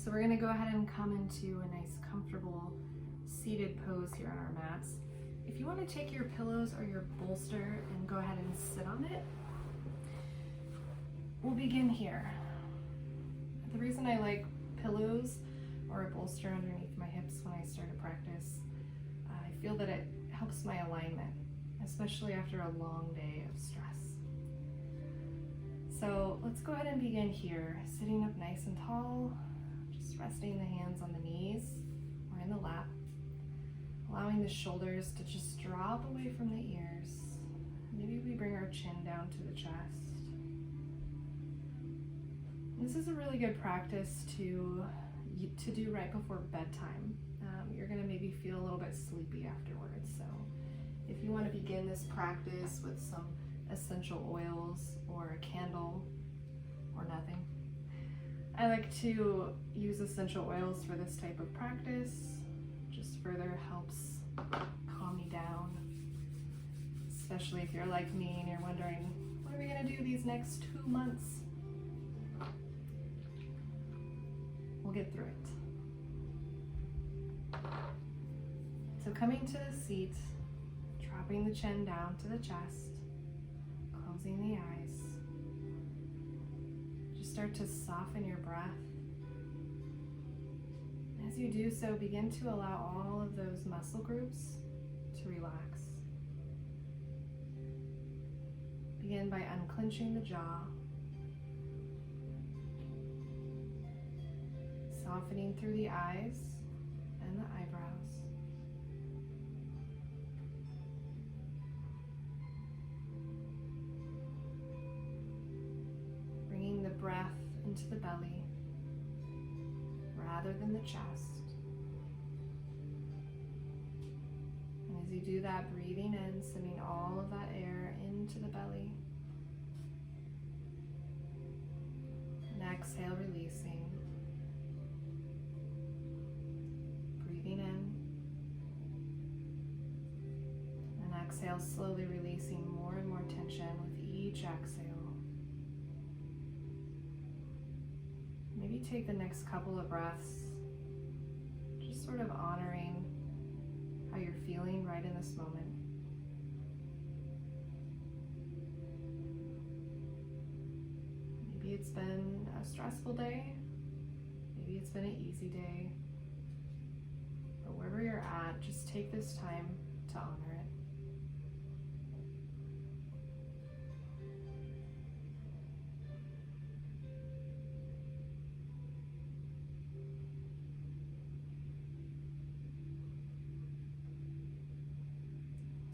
So we're gonna go ahead and come into a nice comfortable seated pose here on our mats. If you want to take your pillows or your bolster and go ahead and sit on it, we'll begin here. The reason I like pillows or a bolster underneath my hips when I start a practice, I feel that it helps my alignment, especially after a long day of stress. So let's go ahead and begin here, sitting up nice and tall, just resting the hands on the knees or in the lap, allowing the shoulders to just drop away from the ears. Maybe we bring our chin down to the chest. This is a really good practice to do right before bedtime. You're gonna maybe feel a little bit sleepy afterwards. So if you want to begin this practice with some essential oils or a candle or nothing, I like to use essential oils for this type of practice. Just further helps calm me down, especially if you're like me and you're wondering, what are we gonna do these next 2 months? We'll get through it. So coming to the seat, dropping the chin down to the chest, closing the eyes. Just start to soften your breath. As you do so, begin to allow all of those muscle groups to relax. Begin by unclenching the jaw, softening through the eyes and the eyebrows. Bringing the breath into the belly rather than the chest. And as you do that, breathing in, sending all of that air into the belly. And exhale, releasing. Breathing in. And exhale, slowly releasing more and more tension with each exhale. Maybe take the next couple of breaths just sort of honoring how you're feeling right in this moment. Maybe it's been a stressful day, maybe it's been an easy day, but wherever you're at, just take this time to honor it.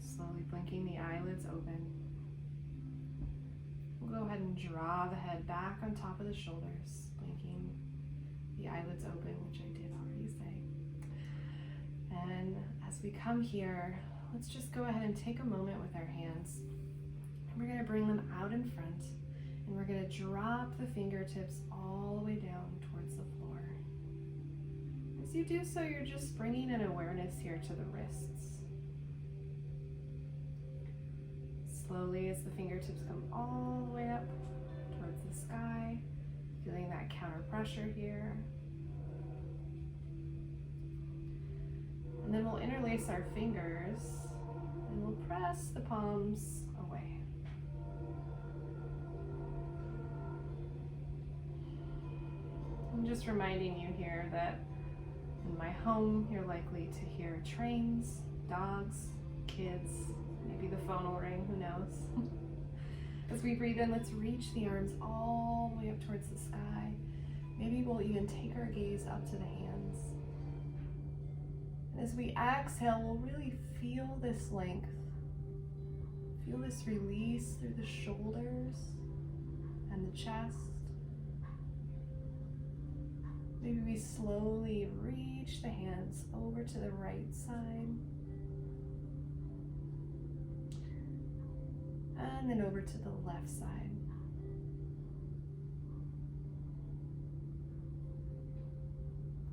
Slowly blinking the eyelids open. We'll go ahead and draw the head back on top of the shoulders, blinking the eyelids open, which I did already say. And as we come here, let's just go ahead and take a moment with our hands. And we're going to bring them out in front, and we're going to drop the fingertips all the way down towards the floor. As you do so, you're just bringing an awareness here to the wrists. Slowly, as the fingertips come all the way up towards the sky, feeling that counter pressure here. And then we'll interlace our fingers and we'll press the palms away. I'm just reminding you here that in my home, you're likely to hear trains, dogs, kids, maybe the phone will ring, who knows? As we breathe in, let's reach the arms all the way up towards the sky. Maybe we'll even take our gaze up to the hands. And as we exhale, we'll really feel this length. Feel this release through the shoulders and the chest. Maybe we slowly reach the hands over to the right side. And then over to the left side.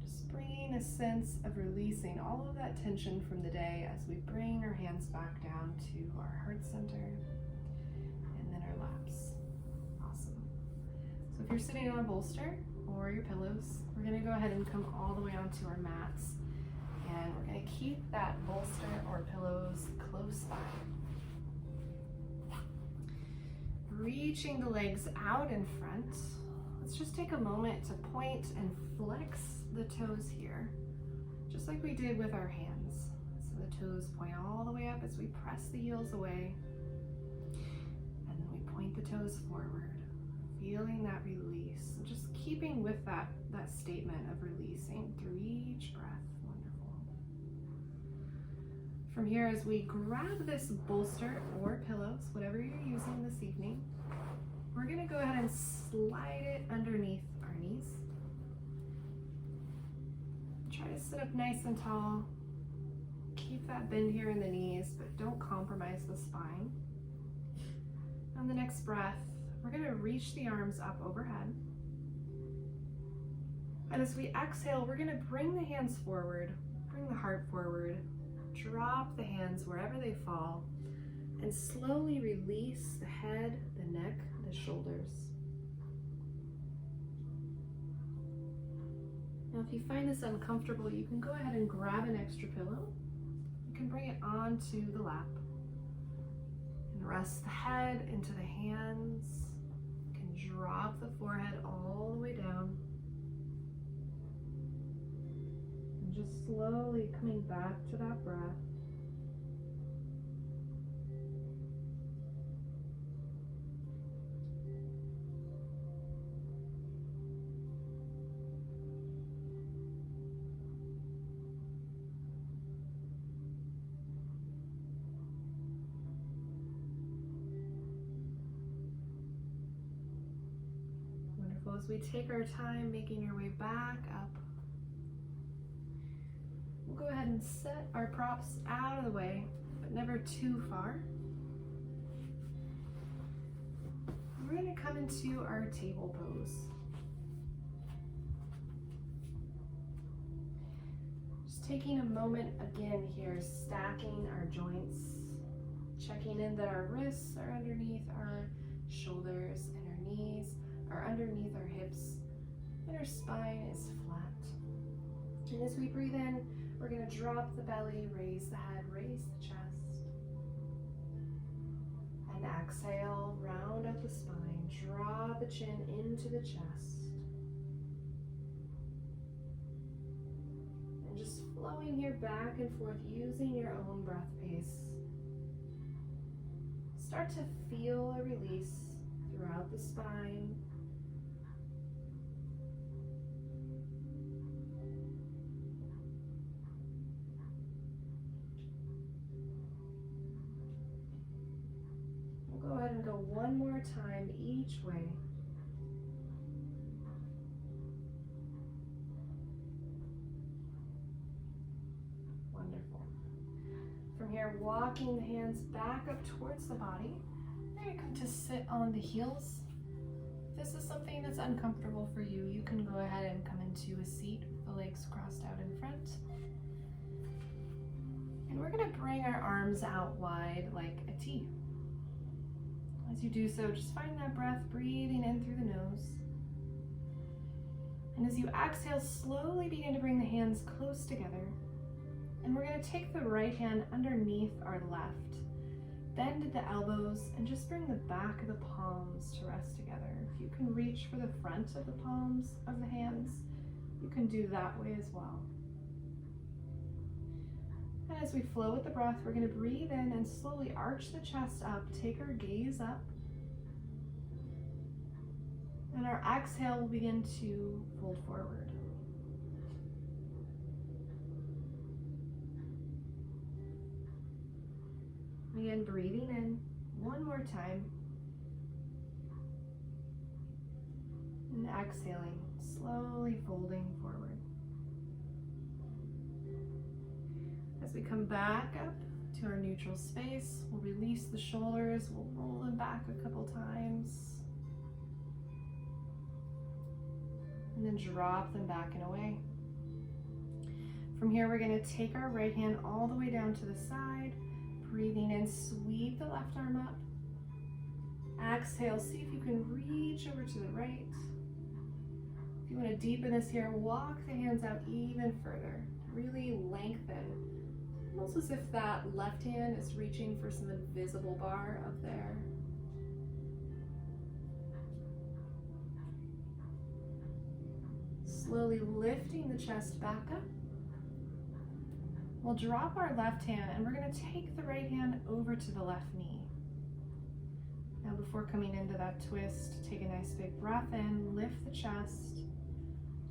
Just bringing a sense of releasing all of that tension from the day as we bring our hands back down to our heart center and then our laps. Awesome. So if you're sitting on a bolster, or your pillows. We're going to go ahead and come all the way onto our mats, and we're going to keep that bolster or pillows close by. Reaching the legs out in front. Let's just take a moment to point and flex the toes here, just like we did with our hands. So the toes point all the way up as we press the heels away, and then we point the toes forward, feeling that release, and just keeping with that statement of releasing through each breath. Wonderful. From here, as we grab this bolster or pillows, whatever you're using this evening, we're going to go ahead and slide it underneath our knees. Try to sit up nice and tall. Keep that bend here in the knees, but don't compromise the spine. On the next breath, we're going to reach the arms up overhead. And as we exhale, we're going to bring the hands forward, bring the heart forward, drop the hands wherever they fall, and slowly release the head, the neck, the shoulders. Now, if you find this uncomfortable, you can go ahead and grab an extra pillow. You can bring it onto the lap and rest the head into the hands. You can drop the forehead all the way down. And just slowly coming back to that breath. As we take our time making our way back up, we'll go ahead and set our props out of the way, but never too far. We're going to come into our table pose. Just taking a moment again here, stacking our joints, checking in that our wrists are underneath our shoulders and our knees are underneath our hips, and our spine is flat. And as we breathe in, we're going to drop the belly, raise the head, raise the chest. And exhale, round up the spine, draw the chin into the chest. And just flowing here back and forth using your own breath pace. Start to feel a release throughout the spine. Go ahead and go one more time each way. Wonderful. From here, walking the hands back up towards the body. Now you come to sit on the heels. If this is something that's uncomfortable for you, you can go ahead and come into a seat with the legs crossed out in front. And we're going to bring our arms out wide like a T. As you do so, just find that breath, breathing in through the nose. And as you exhale, slowly begin to bring the hands close together. And we're going to take the right hand underneath our left. Bend at the elbows and just bring the back of the palms to rest together. If you can reach for the front of the palms of the hands, you can do that way as well. And as we flow with the breath, we're going to breathe in and slowly arch the chest up, take our gaze up. And our exhale will begin to fold forward. Again, breathing in one more time. And exhaling, slowly folding forward. As we come back up to our neutral space, we'll release the shoulders, we'll roll them back a couple times. And then drop them back and away. From here, we're going to take our right hand all the way down to the side. Breathing in, sweep the left arm up. Exhale, see if you can reach over to the right. If you want to deepen this here, walk the hands out even further. Really lengthen. Almost as if that left hand is reaching for some invisible bar up there. Slowly lifting the chest back up. We'll drop our left hand and we're going to take the right hand over to the left knee. Now before coming into that twist, take a nice big breath in, lift the chest,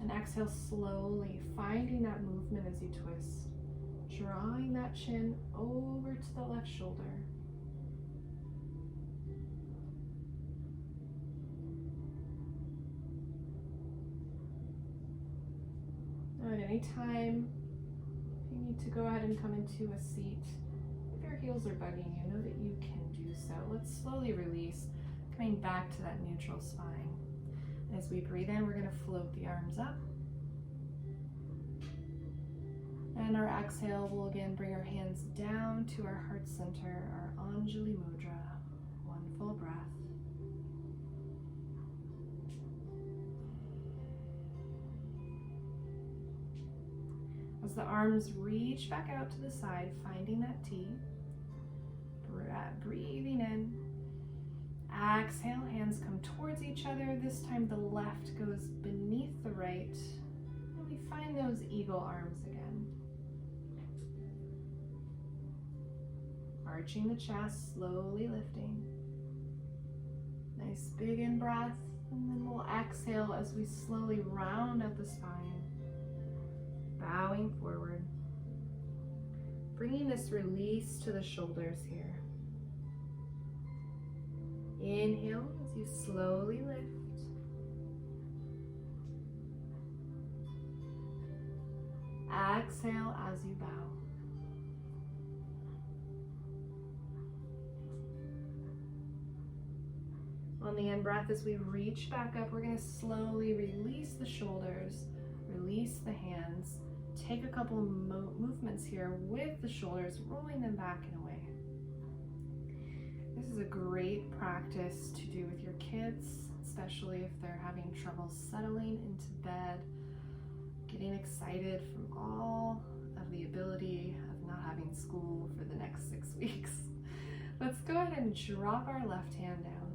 and exhale slowly, finding that movement as you twist. Drawing that chin over to the left shoulder. Now at any time, if you need to go ahead and come into a seat, if your heels are bugging you, know that you can do so. Let's slowly release, coming back to that neutral spine. And as we breathe in, we're going to float the arms up. And our exhale will again bring our hands down to our heart center, our Anjali Mudra. One full breath. As the arms reach back out to the side, finding that T. Breathing in. Exhale, hands come towards each other. This time the left goes beneath the right. And we find those eagle arms again. Arching the chest, slowly lifting. Nice big in breath, and then we'll exhale as we slowly round out the spine. Bowing forward. Bringing this release to the shoulders here. Inhale as you slowly lift. Exhale as you bow. On the in-breath, as we reach back up, we're going to slowly release the shoulders, release the hands. Take a couple movements here with the shoulders, rolling them back and away. This is a great practice to do with your kids, especially if they're having trouble settling into bed, getting excited from all of the ability of not having school for the next 6 weeks. Let's go ahead and drop our left hand down.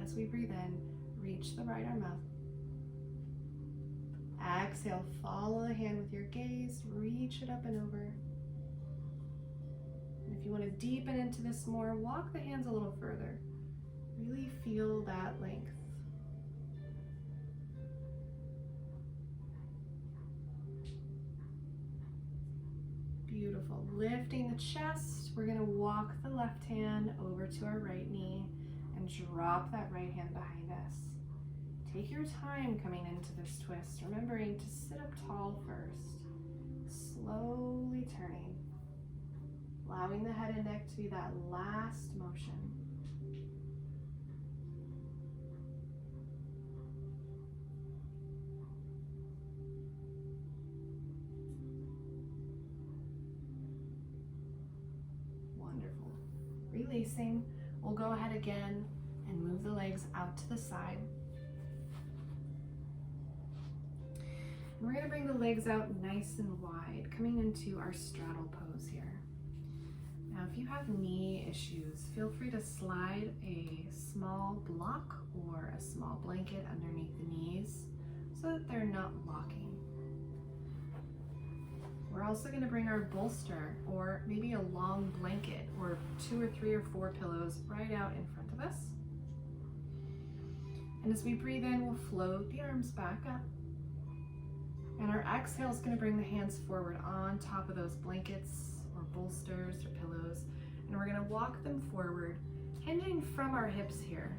As we breathe in, reach the right arm up. Exhale, follow the hand with your gaze, reach it up and over. And if you want to deepen into this more, walk the hands a little further. Really feel that length. Beautiful. Lifting the chest, we're going to walk the left hand over to our right knee. And drop that right hand behind us. Take your time coming into this twist, remembering to sit up tall first. Slowly turning. Allowing the head and neck to be that last motion. Wonderful. Releasing. We'll go ahead again and move the legs out to the side. And we're going to bring the legs out nice and wide, coming into our straddle pose here. Now, if you have knee issues, feel free to slide a small block or a small blanket underneath the knees so that they're not locking. We're also going to bring our bolster or maybe a long blanket or 2 or 3 or 4 pillows right out in front of us. And as we breathe in, we'll float the arms back up. And our exhale is going to bring the hands forward on top of those blankets or bolsters or pillows. And we're going to walk them forward, hinging from our hips here.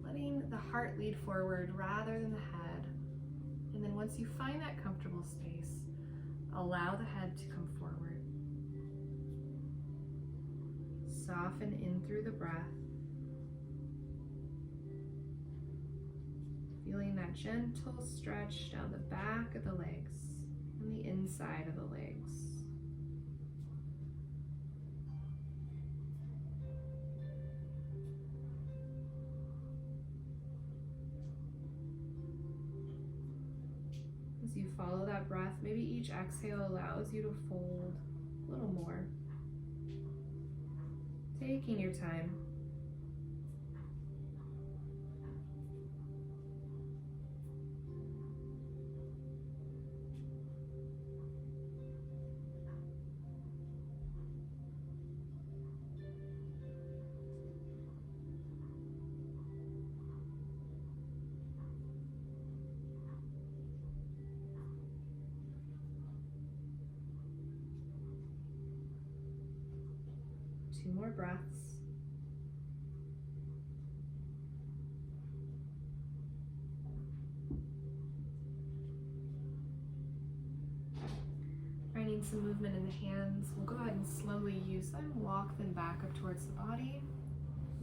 Letting the heart lead forward rather than the head. And then once you find that comfortable space, allow the head to come forward. Soften in through the breath. Feeling that gentle stretch down the back of the legs and the inside of the legs. As you follow that breath, maybe each exhale allows you to fold a little more. Taking your time. Two more breaths. Finding some movement in the hands, we'll go ahead and slowly use them. Walk them back up towards the body,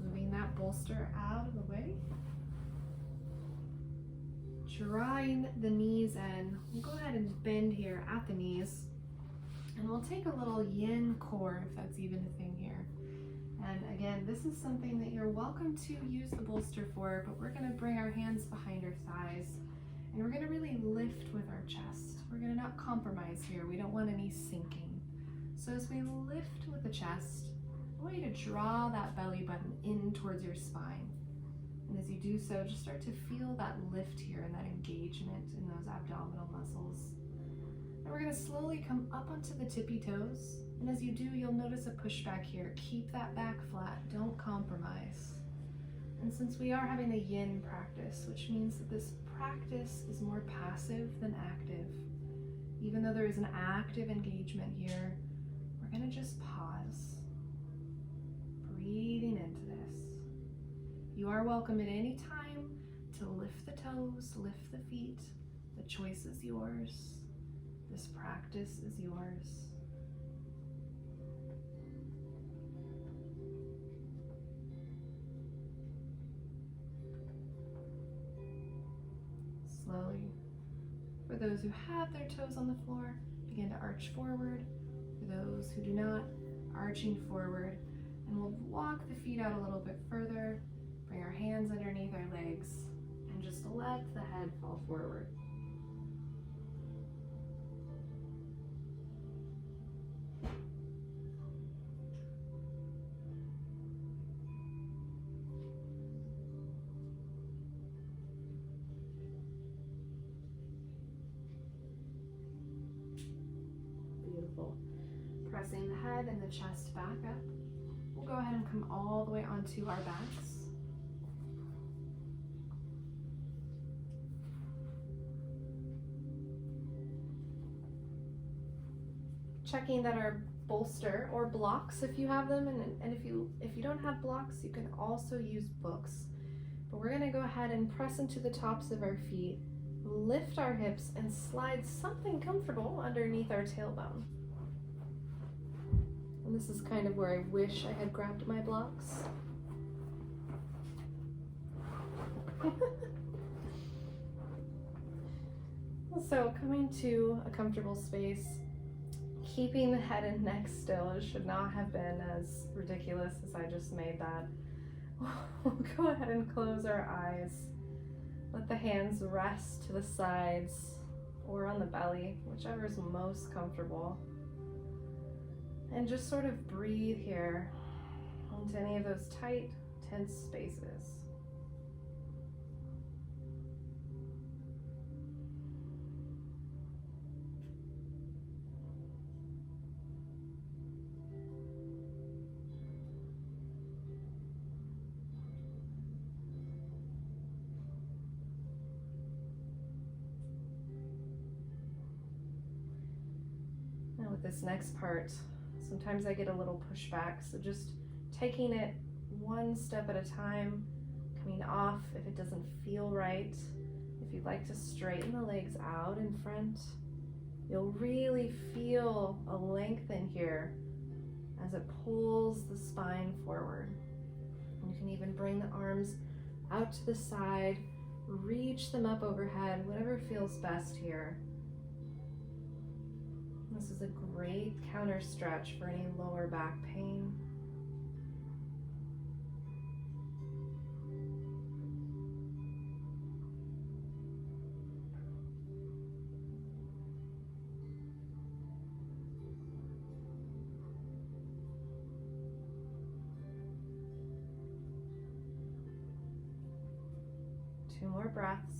moving that bolster out of the way. Drawing the knees in. We'll go ahead and bend here at the knees. And we'll take a little yin core, if that's even a thing here. And again, this is something that you're welcome to use the bolster for, but we're gonna bring our hands behind our thighs and we're gonna really lift with our chest. We're gonna not compromise here. We don't want any sinking. So as we lift with the chest, I want you to draw that belly button in towards your spine. And as you do so, just start to feel that lift here and that engagement in those abdominal muscles. And we're going to slowly come up onto the tippy toes. And as you do, you'll notice a pushback here. Keep that back flat. Don't compromise. And since we are having a yin practice, which means that this practice is more passive than active, even though there is an active engagement here, we're going to just pause, breathing into this. You are welcome at any time to lift the toes, lift the feet. The choice is yours. This practice is yours. Slowly, for those who have their toes on the floor, begin to arch forward. For those who do not, arching forward. And we'll walk the feet out a little bit further, bring our hands underneath our legs, and just let the head fall forward. Beautiful. Pressing the head and the chest back up. We'll go ahead and come all the way onto our backs. Checking that our bolster or blocks, if you have them, and if you don't have blocks, you can also use books. But we're going to go ahead and press into the tops of our feet, lift our hips, and slide something comfortable underneath our tailbone. And this is kind of where I wish I had grabbed my blocks. So coming to a comfortable space, keeping the head and neck still. It should not have been as ridiculous as I just made that. We'll go ahead and close our eyes. Let the hands rest to the sides or on the belly, whichever is most comfortable. And just sort of breathe here into any of those tight, tense spaces. Now with this next part, sometimes I get a little pushback, so just taking it one step at a time, coming off if it doesn't feel right. If you'd like to straighten the legs out in front, you'll really feel a lengthen here as it pulls the spine forward. And you can even bring the arms out to the side, reach them up overhead, whatever feels best here. This is a great counter stretch for any lower back pain. 2 more breaths.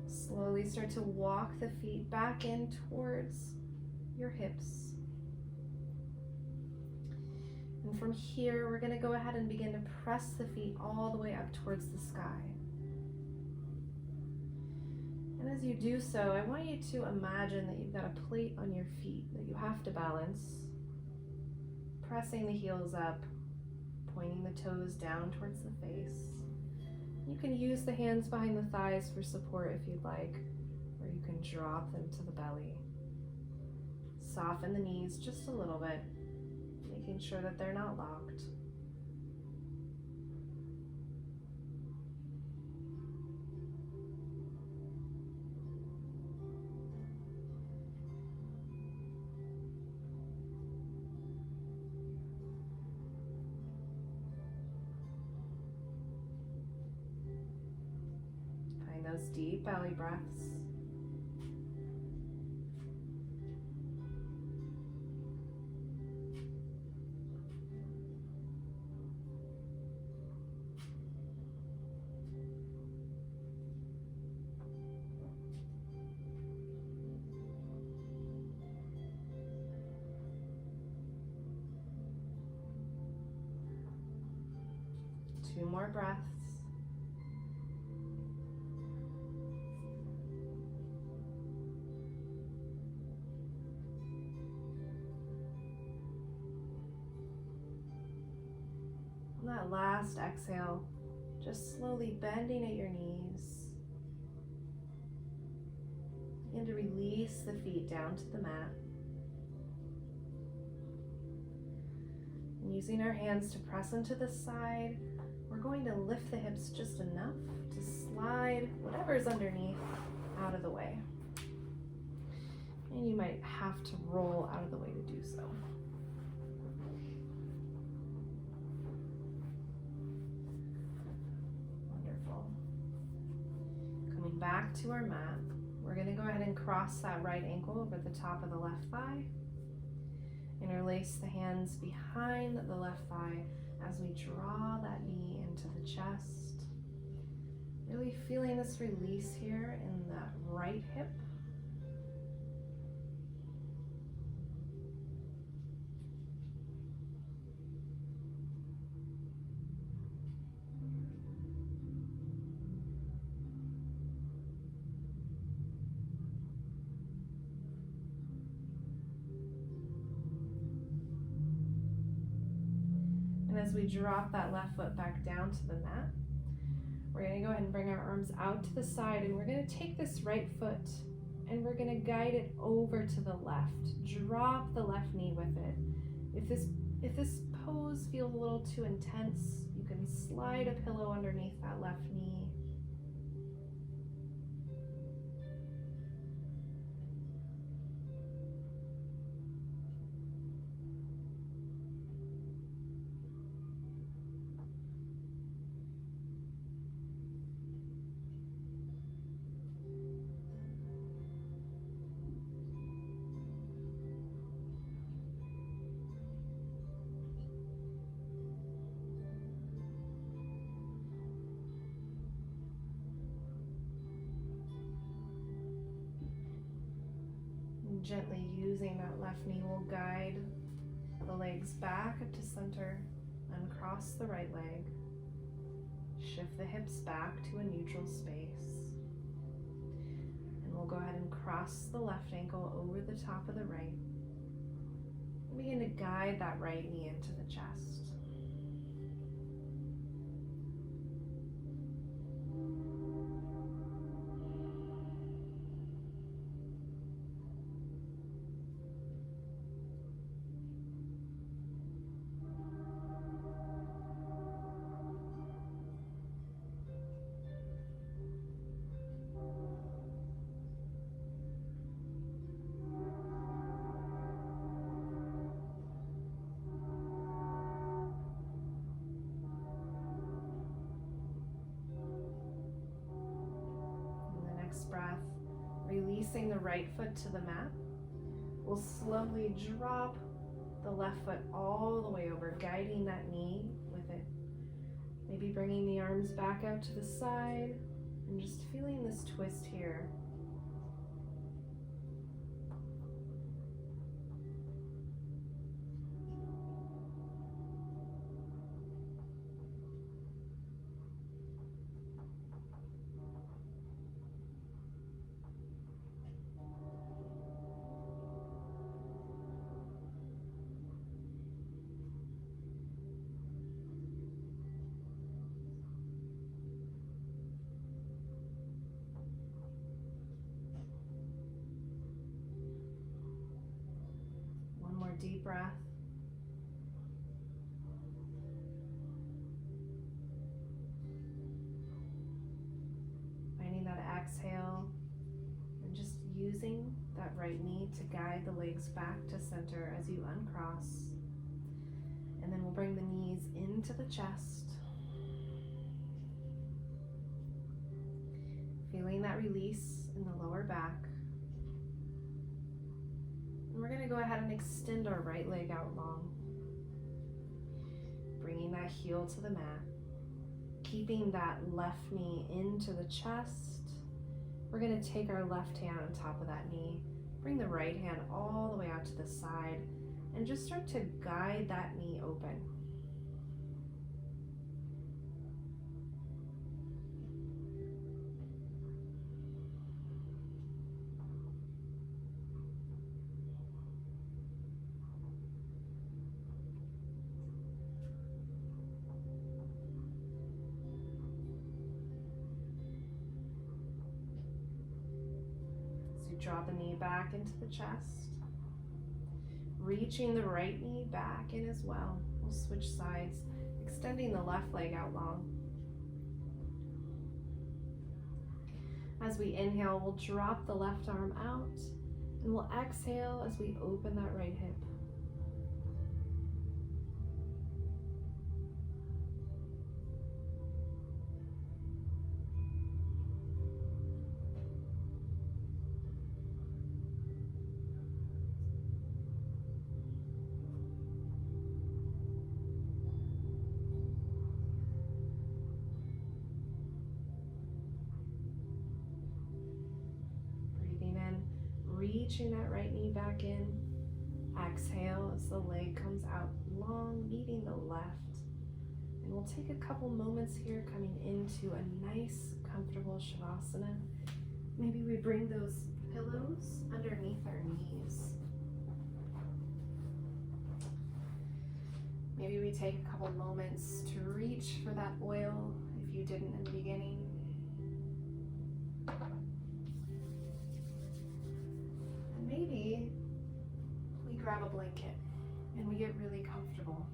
Slowly start to walk the feet back in towards your hips. And from here, we're going to go ahead and begin to press the feet all the way up towards the sky. And as you do so, I want you to imagine that you've got a plate on your feet that you have to balance, pressing the heels up, pointing the toes down towards the face. You can use the hands behind the thighs for support if you'd like, or you can drop them to the belly. Soften the knees just a little bit, making sure that they're not locked. Find those deep belly breaths. Two more breaths. On that last exhale, just slowly bending at your knees. Begin to release the feet down to the mat. And using our hands to press into the side, we're going to lift the hips just enough to slide whatever's underneath out of the way. And you might have to roll out of the way to do so. Wonderful. Coming back to our mat, we're going to go ahead and cross that right ankle over the top of the left thigh. Interlace the hands behind the left thigh as we draw that knee into the chest. Really feeling this release here in that right hip. And as we drop that left foot back down to the mat, we're going to go ahead and bring our arms out to the side, and we're going to take this right foot and we're going to guide it over to the left. Drop the left knee with it. If this pose feels a little too intense, you can slide a pillow underneath that left knee. Gently using that left knee will guide the legs back up to center, uncross the right leg, shift the hips back to a neutral space, and we'll go ahead and cross the left ankle over the top of the right, and begin to guide that right knee into the chest. releasing the right foot to the mat, we'll slowly drop the left foot all the way over, guiding that knee with it. Maybe bringing the arms back out to the side and just feeling this twist here. Deep breath. Finding that exhale and just using that right knee to guide the legs back to center as you uncross. And then we'll bring the knees into the chest. Feeling that release in the lower back. And we're going to go ahead and extend our right leg out long, bringing that heel to the mat, keeping that left knee into the chest. We're going to take our left hand on top of that knee, bring the right hand all the way out to the side, and just start to guide that knee open. Draw the knee back into the chest, reaching the right knee back in as well. We'll switch sides, extending the left leg out long. As we inhale, we'll drop the left arm out, and we'll exhale as we open that right hip. Reaching that right knee back in. Exhale as the leg comes out long, meeting the left. And we'll take a couple moments here coming into a nice, comfortable Shavasana. Maybe we bring those pillows underneath our knees. Maybe we take a couple moments to reach for that oil if you didn't in the beginning. Maybe we grab a blanket and we get really comfortable.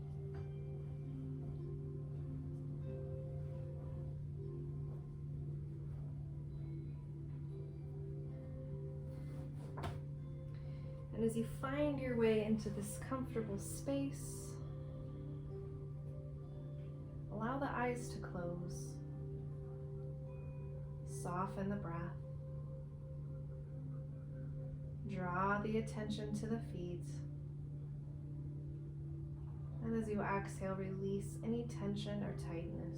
And as you find your way into this comfortable space, allow the eyes to close. Soften the breath. Draw the attention to the feet. And as you exhale, release any tension or tightness.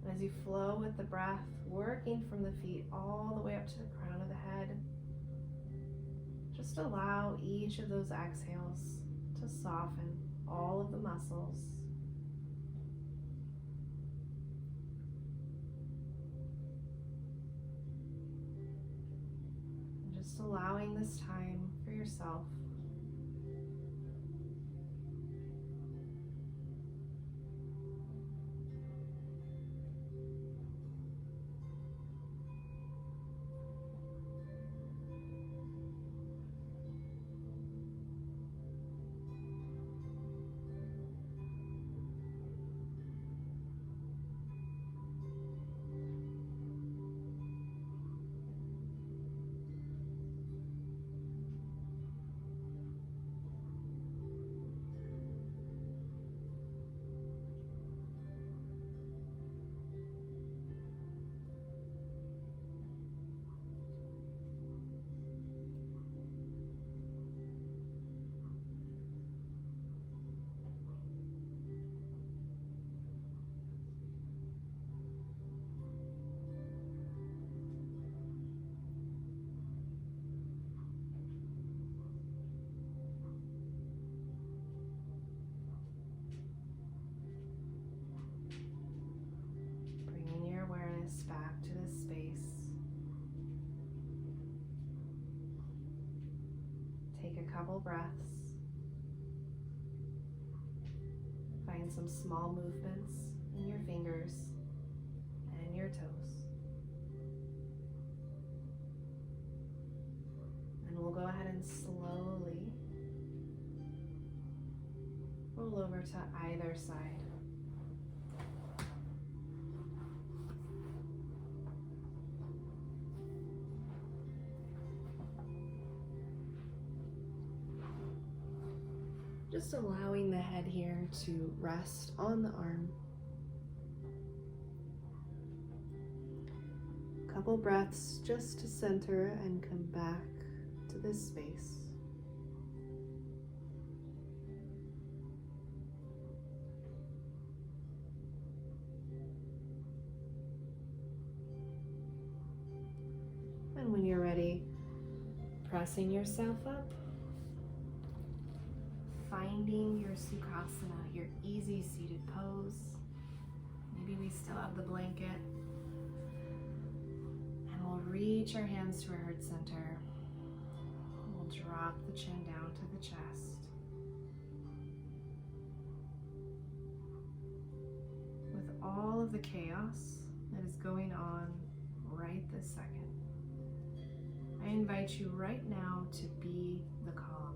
And as you flow with the breath, working from the feet all the way up to the crown of the head, just allow each of those exhales to soften all of the muscles. Just allowing this time for yourself. Take a couple breaths. Find some small movements in your fingers and your toes. And we'll go ahead and slowly roll over to either side. Just allowing the head here to rest on the arm. Couple breaths just to center and come back to this space. And when you're ready, pressing yourself up, finding your Sukhasana, your easy seated pose. Maybe we still have the blanket. And we'll reach our hands to our heart center. We'll drop the chin down to the chest. With all of the chaos that is going on right this second, I invite you right now to be the calm.